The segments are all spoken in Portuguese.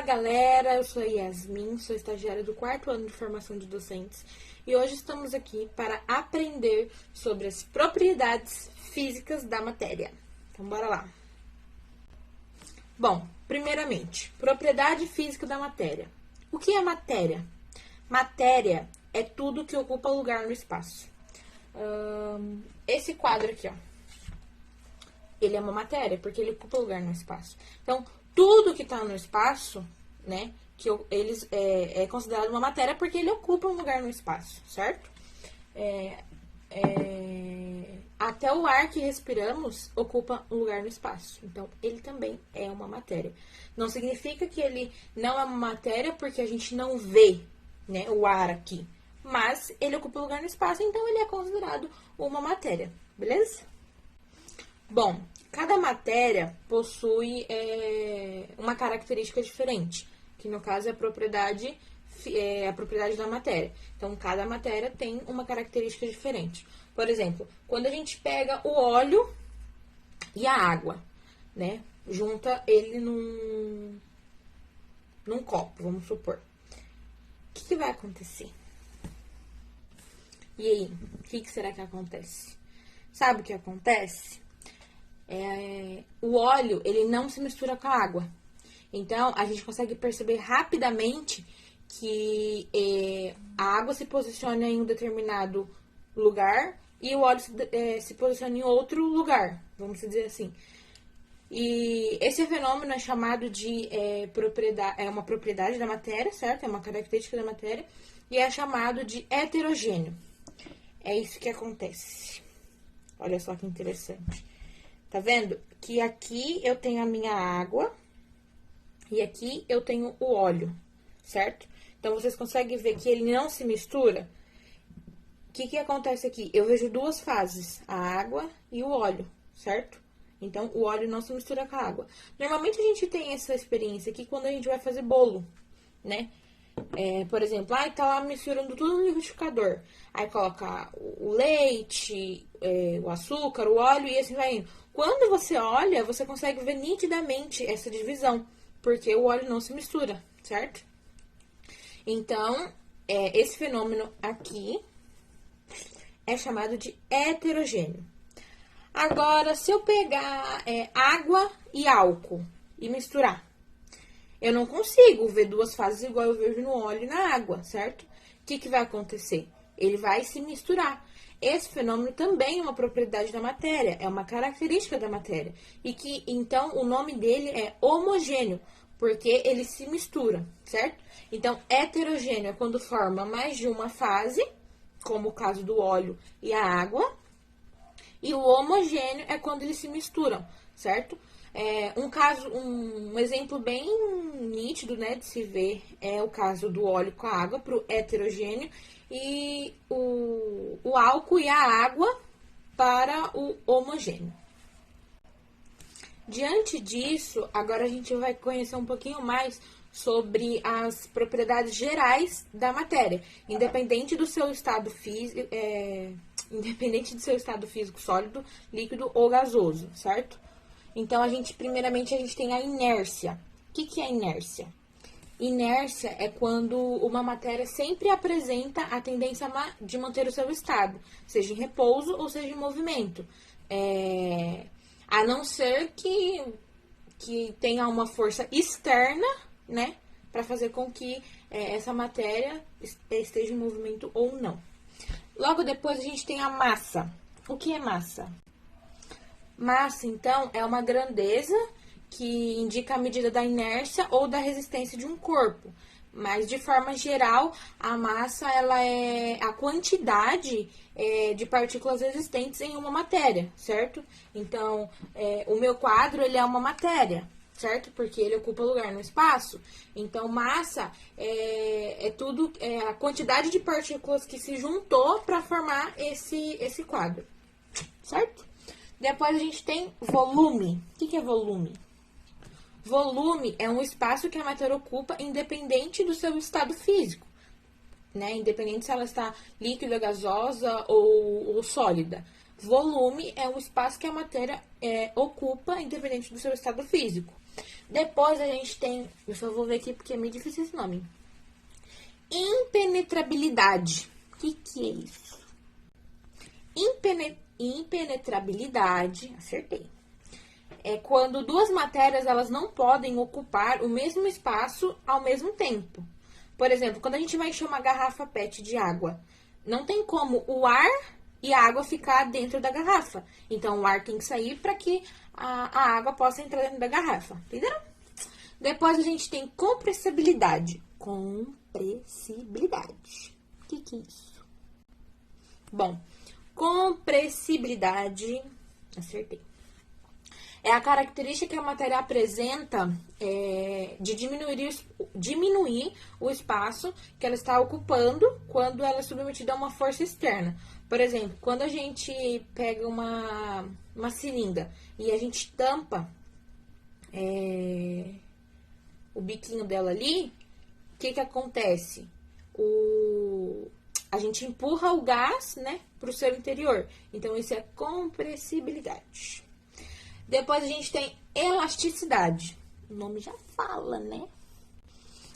galera, eu sou a Yasmin, sou estagiária do 4º ano de formação de docentes e hoje estamos aqui para aprender sobre as propriedades físicas da matéria. Então, bora lá. Bom, primeiramente, propriedade física da matéria. O que é matéria? Matéria é tudo que ocupa lugar no espaço. Esse quadro aqui, ó, ele é uma matéria porque ele ocupa lugar no espaço. Então, tudo que está no espaço, né, é considerado uma matéria porque ele ocupa um lugar no espaço, certo? Até o ar que respiramos ocupa um lugar no espaço. Então, ele também é uma matéria. Não significa que ele não é uma matéria porque a gente não vê, né, o ar aqui. Mas ele ocupa um lugar no espaço, então ele é considerado uma matéria, beleza? Bom, cada matéria possui uma característica diferente, que no caso é a propriedade da matéria. Então, cada matéria tem uma característica diferente. Por exemplo, quando a gente pega o óleo e a água, né, junta ele num copo, vamos supor. O que vai acontecer? E aí, o que será que acontece? Sabe o que acontece? O óleo, ele não se mistura com a água. Então, a gente consegue perceber rapidamente que a água se posiciona em um determinado lugar e o óleo se posiciona em outro lugar, vamos dizer assim. E esse fenômeno é chamado de uma propriedade da matéria, certo? É uma característica da matéria e é chamado de heterogêneo. É isso que acontece. Olha só que interessante. Tá vendo? Que aqui eu tenho a minha água e aqui eu tenho o óleo, certo? Então, vocês conseguem ver que ele não se mistura? O que acontece aqui? Eu vejo duas fases, a água e o óleo, certo? Então, o óleo não se mistura com a água. Normalmente, a gente tem essa experiência aqui quando a gente vai fazer bolo, né? Por exemplo, tá lá misturando tudo no liquidificador. Aí coloca o leite, o açúcar, o óleo e assim vai indo. Quando você olha, você consegue ver nitidamente essa divisão, porque o óleo não se mistura, certo? Então, esse fenômeno aqui é chamado de heterogêneo. Agora, se eu pegar água e álcool e misturar, eu não consigo ver duas fases igual eu vejo no óleo e na água, certo? O que vai acontecer? Ele vai se misturar. Esse fenômeno também é uma propriedade da matéria, é uma característica da matéria. E que, então, o nome dele é homogêneo, porque ele se mistura, certo? Então, heterogêneo é quando forma mais de uma fase, como o caso do óleo e a água. E o homogêneo é quando eles se misturam, certo? Um exemplo bem nítido, né, de se ver é o caso do óleo com a água para o heterogêneo e o álcool e a água para o homogêneo. Diante disso, agora a gente vai conhecer um pouquinho mais sobre as propriedades gerais da matéria, independente do seu estado físico, sólido, líquido ou gasoso, certo? Então, primeiramente, a gente tem a inércia. O que é a inércia? Inércia é quando uma matéria sempre apresenta a tendência de manter o seu estado, seja em repouso ou seja em movimento. A não ser que tenha uma força externa, né, para fazer com que essa matéria esteja em movimento ou não. Logo depois, a gente tem a massa. O que é massa? Massa, então, é uma grandeza que indica a medida da inércia ou da resistência de um corpo. Mas, de forma geral, a massa ela é a quantidade de partículas existentes em uma matéria, certo? Então, o meu quadro ele é uma matéria, certo? Porque ele ocupa lugar no espaço. Então, massa é a quantidade de partículas que se juntou para formar esse quadro, certo? Depois a gente tem volume. O que é volume? Volume é um espaço que a matéria ocupa independente do seu estado físico, né? Independente se ela está líquida, gasosa ou sólida. Volume é um espaço que a matéria ocupa independente do seu estado físico. Depois a gente tem, eu só vou ver aqui porque é meio difícil esse nome. Impenetrabilidade. O que é isso? Impenetrabilidade, acertei. É quando duas matérias elas não podem ocupar o mesmo espaço ao mesmo tempo. Por exemplo, quando a gente vai encher uma garrafa PET de água, não tem como o ar e a água ficar dentro da garrafa. Então, o ar tem que sair para que a água possa entrar dentro da garrafa. Entenderam? Depois, a gente tem compressibilidade. Compressibilidade. O que é isso? Bom, compressibilidade... Acertei. É a característica que a matéria apresenta de diminuir o espaço que ela está ocupando quando ela é submetida a uma força externa. Por exemplo, quando a gente pega uma seringa e a gente tampa o biquinho dela ali, o que acontece? A gente empurra o gás, né, para o seu interior. Então, isso é compressibilidade. Depois a gente tem elasticidade. O nome já fala, né?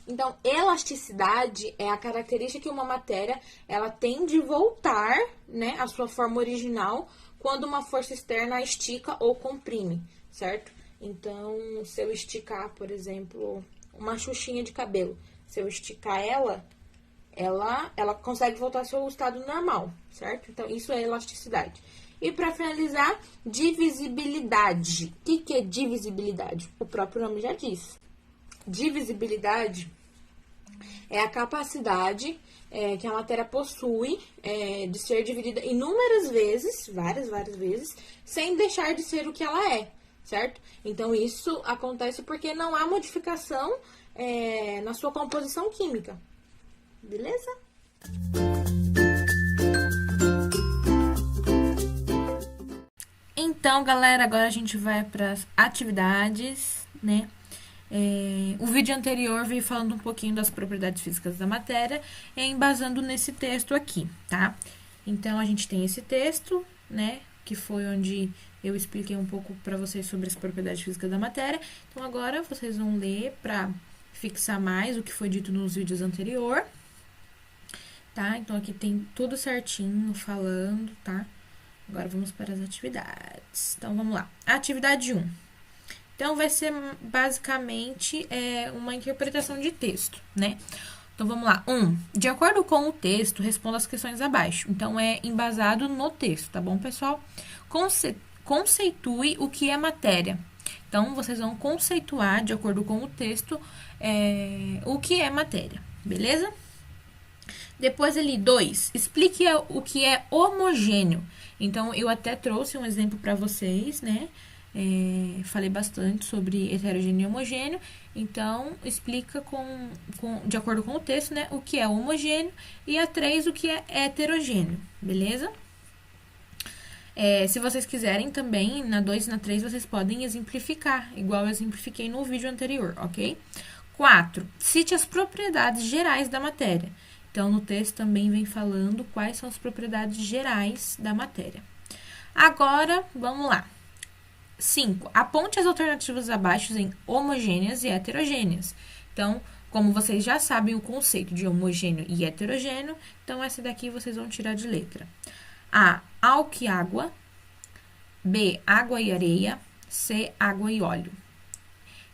Então, elasticidade é a característica que uma matéria ela tem de voltar, né, à sua forma original quando uma força externa a estica ou comprime, certo? Então, se eu esticar, por exemplo, uma xuxinha de cabelo, se eu esticar ela consegue voltar ao seu estado normal, certo? Então, isso é elasticidade. E para finalizar, divisibilidade. O que é divisibilidade? O próprio nome já diz. Divisibilidade é a capacidade que a matéria possui de ser dividida inúmeras vezes, várias vezes, sem deixar de ser o que ela é, certo? Então, isso acontece porque não há modificação na sua composição química. Beleza? Então, galera, agora a gente vai para as atividades, né? O vídeo anterior veio falando um pouquinho das propriedades físicas da matéria, embasando nesse texto aqui, tá? Então, a gente tem esse texto, né? Que foi onde eu expliquei um pouco para vocês sobre as propriedades físicas da matéria. Então, agora vocês vão ler para fixar mais o que foi dito nos vídeos anteriores, tá? Então, aqui tem tudo certinho falando, tá? Agora, vamos para as atividades. Então, vamos lá. Atividade 1. Então, vai ser basicamente uma interpretação de texto, né? Então, vamos lá. 1. De acordo com o texto, responda as questões abaixo. Então, é embasado no texto, tá bom, pessoal? Conceitue o que é matéria. Então, vocês vão conceituar, de acordo com o texto, o que é matéria, beleza? Depois, ali, 2. Explique o que é homogêneo. Então, eu até trouxe um exemplo para vocês, né? Falei bastante sobre heterogêneo e homogêneo. Então, explica de acordo com o texto, né? O que é homogêneo. E a 3, o que é heterogêneo, beleza? Se vocês quiserem também, na 2 e na 3, vocês podem exemplificar, igual eu exemplifiquei no vídeo anterior, ok? 4. Cite as propriedades gerais da matéria. Então, no texto também vem falando quais são as propriedades gerais da matéria. Agora, vamos lá. 5. Aponte as alternativas abaixo em homogêneas e heterogêneas. Então, como vocês já sabem o conceito de homogêneo e heterogêneo, então essa daqui vocês vão tirar de letra. A, álcool e água. B, água e areia. C, água e óleo.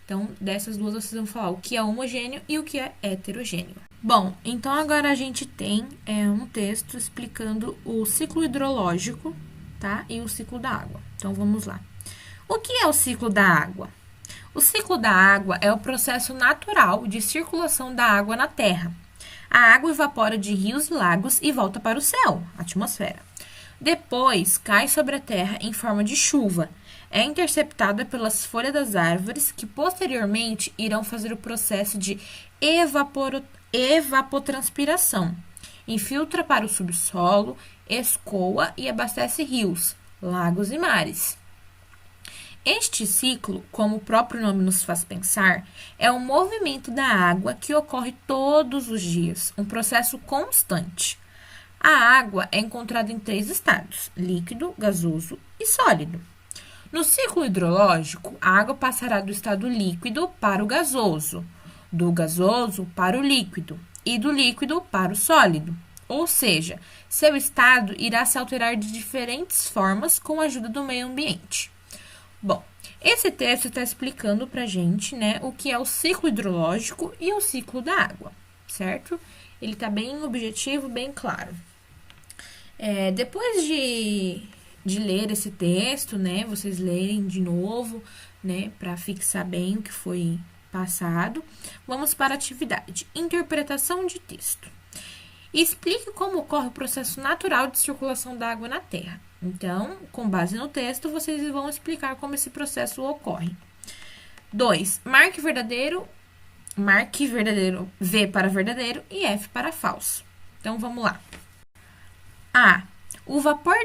Então, dessas duas vocês vão falar o que é homogêneo e o que é heterogêneo. Bom, então agora a gente tem um texto explicando o ciclo hidrológico, tá? E o ciclo da água. Então, vamos lá. O que é o ciclo da água? O ciclo da água é o processo natural de circulação da água na Terra. A água evapora de rios e lagos e volta para o céu, a atmosfera. Depois, cai sobre a Terra em forma de chuva. É interceptada pelas folhas das árvores, que posteriormente irão fazer o processo de evapotranspiração. Infiltra para o subsolo, escoa e abastece rios, lagos e mares. Este ciclo, como o próprio nome nos faz pensar, é um movimento da água que ocorre todos os dias, um processo constante. A água é encontrada em 3 estados: líquido, gasoso e sólido. No ciclo hidrológico, a água passará do estado líquido para o gasoso, do gasoso para o líquido e do líquido para o sólido. Ou seja, seu estado irá se alterar de diferentes formas com a ajuda do meio ambiente. Bom, esse texto está explicando para a gente, né, o que é o ciclo hidrológico e o ciclo da água, certo? Ele está bem objetivo, bem claro. Depois de ler esse texto, né, vocês lerem de novo, né, para fixar bem o que foi passado, vamos para a atividade. Interpretação de texto. Explique como ocorre o processo natural de circulação da água na Terra. Então, com base no texto, vocês vão explicar como esse processo ocorre. 2. Marque verdadeiro, V para verdadeiro e F para falso. Então, vamos lá. A. O vapor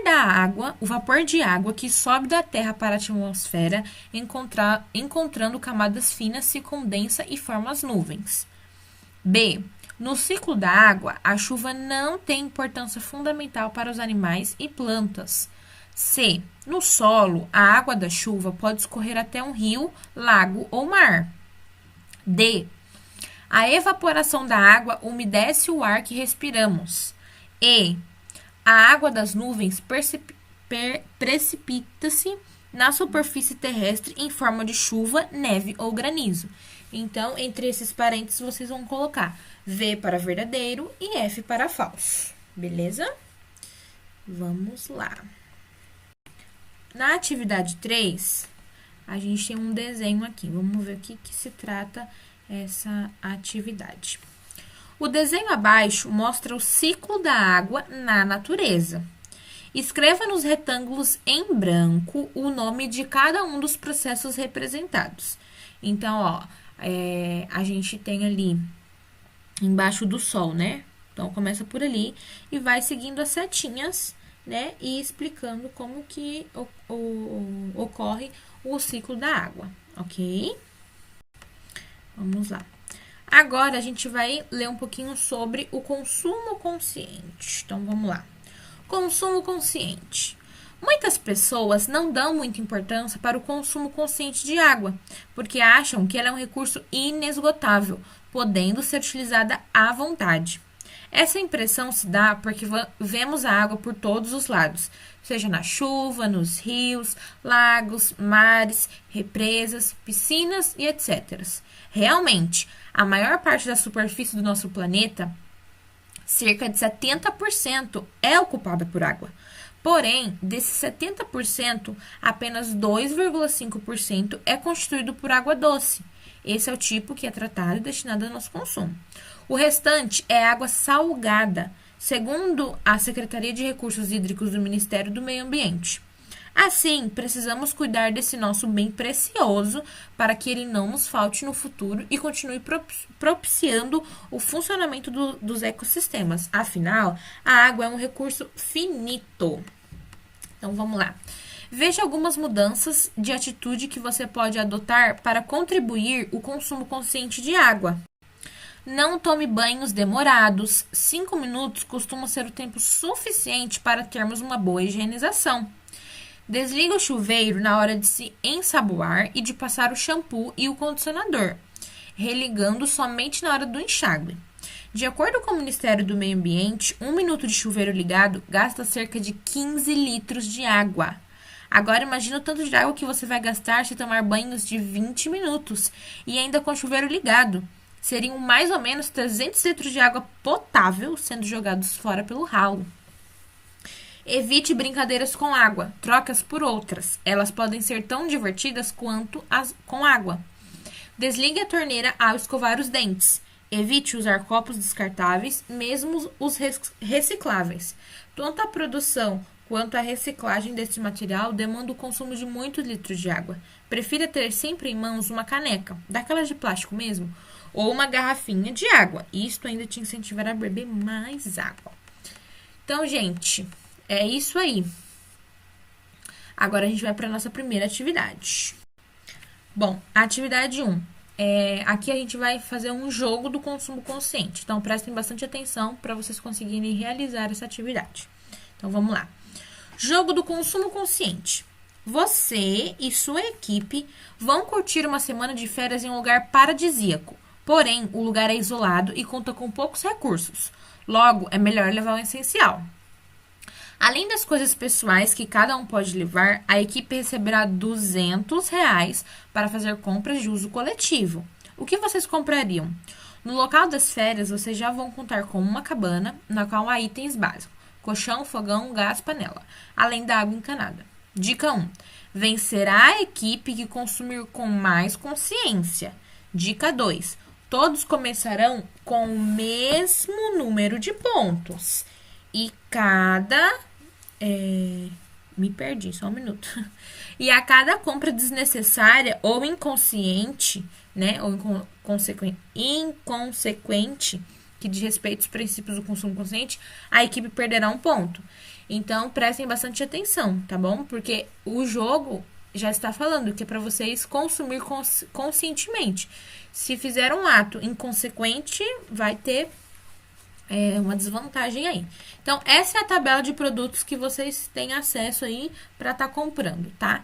de água que sobe da Terra para a atmosfera, encontrando camadas finas, se condensa e forma as nuvens. B. No ciclo da água, a chuva não tem importância fundamental para os animais e plantas. C. No solo, a água da chuva pode escorrer até um rio, lago ou mar. D. A evaporação da água umedece o ar que respiramos. E. A água das nuvens precipita-se na superfície terrestre em forma de chuva, neve ou granizo. Então, entre esses parênteses, vocês vão colocar V para verdadeiro e F para falso. Beleza? Vamos lá. Na atividade 3, a gente tem um desenho aqui. Vamos ver o que se trata essa atividade. O desenho abaixo mostra o ciclo da água na natureza. Escreva nos retângulos em branco o nome de cada um dos processos representados. Então, ó, a gente tem ali embaixo do sol, né? Então, começa por ali e vai seguindo as setinhas, né? E explicando como que ocorre o ciclo da água, ok? Vamos lá. Agora, a gente vai ler um pouquinho sobre o consumo consciente. Então, vamos lá. Consumo consciente. Muitas pessoas não dão muita importância para o consumo consciente de água, porque acham que ela é um recurso inesgotável, podendo ser utilizada à vontade. Essa impressão se dá porque vemos a água por todos os lados, seja na chuva, nos rios, lagos, mares, represas, piscinas e etc. Realmente, a maior parte da superfície do nosso planeta, cerca de 70%, é ocupada por água. Porém, desses 70%, apenas 2,5% é constituído por água doce. Esse é o tipo que é tratado e destinado ao nosso consumo. O restante é água salgada, segundo a Secretaria de Recursos Hídricos do Ministério do Meio Ambiente. Assim, precisamos cuidar desse nosso bem precioso para que ele não nos falte no futuro e continue propiciando o funcionamento dos ecossistemas. Afinal, a água é um recurso finito. Então, vamos lá. Veja algumas mudanças de atitude que você pode adotar para contribuir o consumo consciente de água. Não tome banhos demorados. 5 minutos costuma ser o tempo suficiente para termos uma boa higienização. Desliga o chuveiro na hora de se ensaboar e de passar o shampoo e o condicionador, religando somente na hora do enxágue. De acordo com o Ministério do Meio Ambiente, 1 minuto de chuveiro ligado gasta cerca de 15 litros de água. Agora imagina o tanto de água que você vai gastar se tomar banhos de 20 minutos e ainda com o chuveiro ligado. Seriam mais ou menos 300 litros de água potável sendo jogados fora pelo ralo. Evite brincadeiras com água, troque-as por outras. Elas podem ser tão divertidas quanto as com água. Desligue a torneira ao escovar os dentes. Evite usar copos descartáveis, mesmo os recicláveis. Tanto a produção quanto a reciclagem desse material demanda o consumo de muitos litros de água. Prefira ter sempre em mãos uma caneca, daquelas de plástico mesmo, ou uma garrafinha de água. Isto ainda te incentivará a beber mais água. Então, gente, é isso aí. Agora a gente vai para a nossa primeira atividade. Bom, a atividade 1. Aqui a gente vai fazer um jogo do consumo consciente. Então, prestem bastante atenção para vocês conseguirem realizar essa atividade. Então, vamos lá. Jogo do consumo consciente. Você e sua equipe vão curtir uma semana de férias em um lugar paradisíaco. Porém, o lugar é isolado e conta com poucos recursos. Logo, é melhor levar o essencial. Além das coisas pessoais que cada um pode levar, a equipe receberá R$ 200 para fazer compras de uso coletivo. O que vocês comprariam? No local das férias, vocês já vão contar com uma cabana, na qual há itens básicos: colchão, fogão, gás, panela, além da água encanada. Dica 1. Vencerá a equipe que consumir com mais consciência. Dica 2. Todos começarão com o mesmo número de pontos. E cada... me perdi, só um minuto. E a cada compra desnecessária ou inconsciente, né? Ou inconsequente, que diz respeito aos princípios do consumo consciente, a equipe perderá um ponto. Então, prestem bastante atenção, tá bom? Porque o jogo já está falando que é para vocês consumir conscientemente. Se fizer um ato inconsequente, vai ter uma desvantagem aí. Então, essa é a tabela de produtos que vocês têm acesso aí para estar comprando, tá?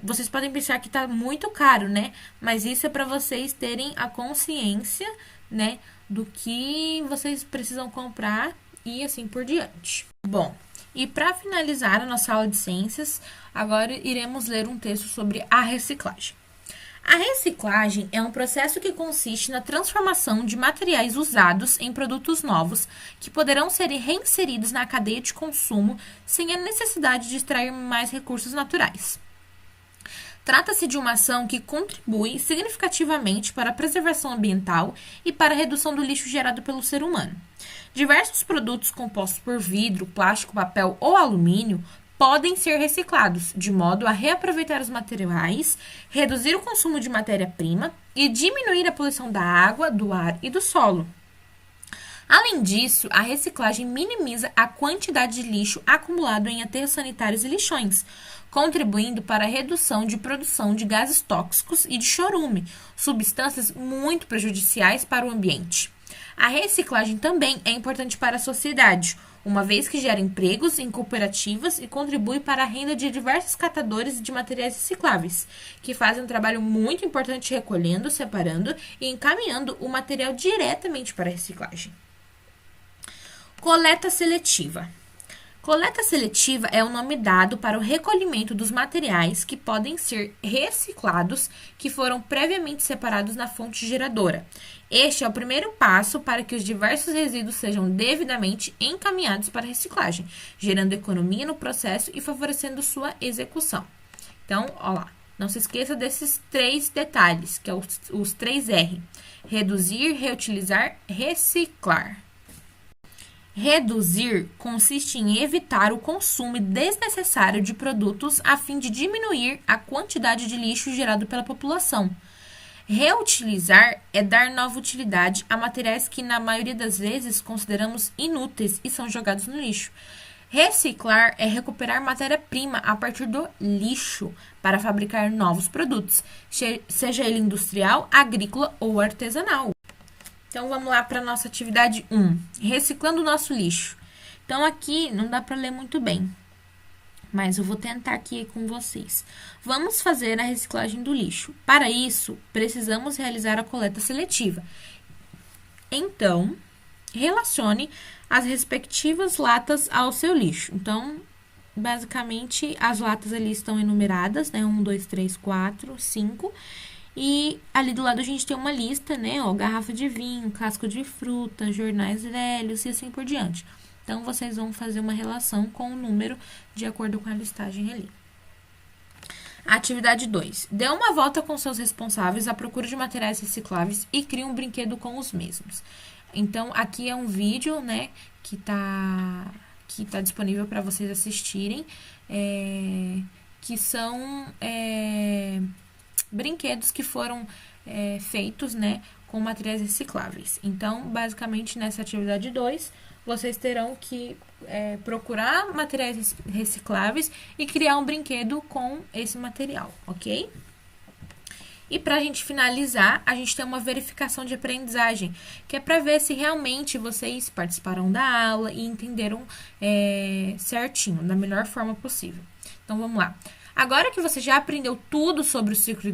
Vocês podem pensar que tá muito caro, né? Mas isso é para vocês terem a consciência, né, do que vocês precisam comprar e assim por diante. Bom, e para finalizar a nossa aula de ciências, agora iremos ler um texto sobre a reciclagem. A reciclagem é um processo que consiste na transformação de materiais usados em produtos novos que poderão ser reinseridos na cadeia de consumo sem a necessidade de extrair mais recursos naturais. Trata-se de uma ação que contribui significativamente para a preservação ambiental e para a redução do lixo gerado pelo ser humano. Diversos produtos compostos por vidro, plástico, papel ou alumínio podem ser reciclados, de modo a reaproveitar os materiais, reduzir o consumo de matéria-prima e diminuir a poluição da água, do ar e do solo. Além disso, a reciclagem minimiza a quantidade de lixo acumulado em aterros sanitários e lixões, contribuindo para a redução de produção de gases tóxicos e de chorume, substâncias muito prejudiciais para o ambiente. A reciclagem também é importante para a sociedade, uma vez que gera empregos em cooperativas e contribui para a renda de diversos catadores de materiais recicláveis, que fazem um trabalho muito importante recolhendo, separando e encaminhando o material diretamente para a reciclagem. Coleta seletiva. Coleta seletiva é o nome dado para o recolhimento dos materiais que podem ser reciclados que foram previamente separados na fonte geradora. Este é o primeiro passo para que os diversos resíduos sejam devidamente encaminhados para a reciclagem, gerando economia no processo e favorecendo sua execução. Então, ó lá, não se esqueça desses 3 detalhes, que é os 3R: reduzir, reutilizar, reciclar. Reduzir consiste em evitar o consumo desnecessário de produtos a fim de diminuir a quantidade de lixo gerado pela população. Reutilizar é dar nova utilidade a materiais que, na maioria das vezes, consideramos inúteis e são jogados no lixo. Reciclar é recuperar matéria-prima a partir do lixo para fabricar novos produtos, seja ele industrial, agrícola ou artesanal. Então, vamos lá para a nossa atividade 1, reciclando o nosso lixo. Então, aqui não dá para ler muito bem, mas eu vou tentar aqui com vocês. Vamos fazer a reciclagem do lixo. Para isso, precisamos realizar a coleta seletiva. Então, relacione as respectivas latas ao seu lixo. Então, basicamente, as latas ali estão enumeradas, né? 1, 2, 3, 4, 5... E ali do lado a gente tem uma lista, né? Ó, garrafa de vinho, casco de fruta, jornais velhos e assim por diante. Então, vocês vão fazer uma relação com o número de acordo com a listagem ali. Atividade 2. Dê uma volta com seus responsáveis à procura de materiais recicláveis e crie um brinquedo com os mesmos. Então, aqui é um vídeo, né? Que tá disponível para vocês assistirem. Que são... brinquedos que foram feitos, né, com materiais recicláveis. Então, basicamente, nessa atividade 2, vocês terão que procurar materiais recicláveis e criar um brinquedo com esse material, ok? E para a gente finalizar, a gente tem uma verificação de aprendizagem, que é para ver se realmente vocês participaram da aula e entenderam certinho, da melhor forma possível. Então, vamos lá. Agora que você já aprendeu tudo sobre o ciclo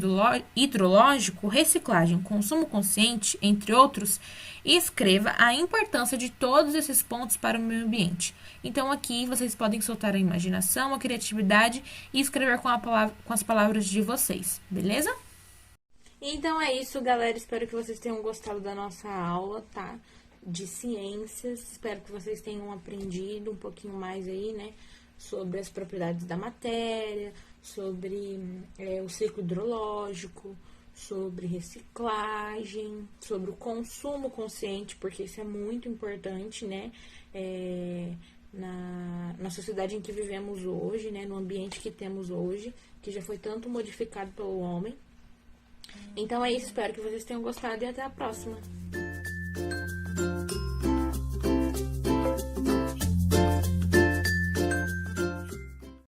hidrológico, reciclagem, consumo consciente, entre outros, escreva a importância de todos esses pontos para o meio ambiente. Então, aqui vocês podem soltar a imaginação, a criatividade e escrever com as palavras de vocês, beleza? Então é isso, galera. Espero que vocês tenham gostado da nossa aula, tá? De ciências. Espero que vocês tenham aprendido um pouquinho mais aí, né? Sobre as propriedades da matéria, sobre o ciclo hidrológico, sobre reciclagem, sobre o consumo consciente, porque isso é muito importante, né? Na sociedade em que vivemos hoje, né? No ambiente que temos hoje, que já foi tanto modificado pelo homem. Então é isso, espero que vocês tenham gostado e até a próxima.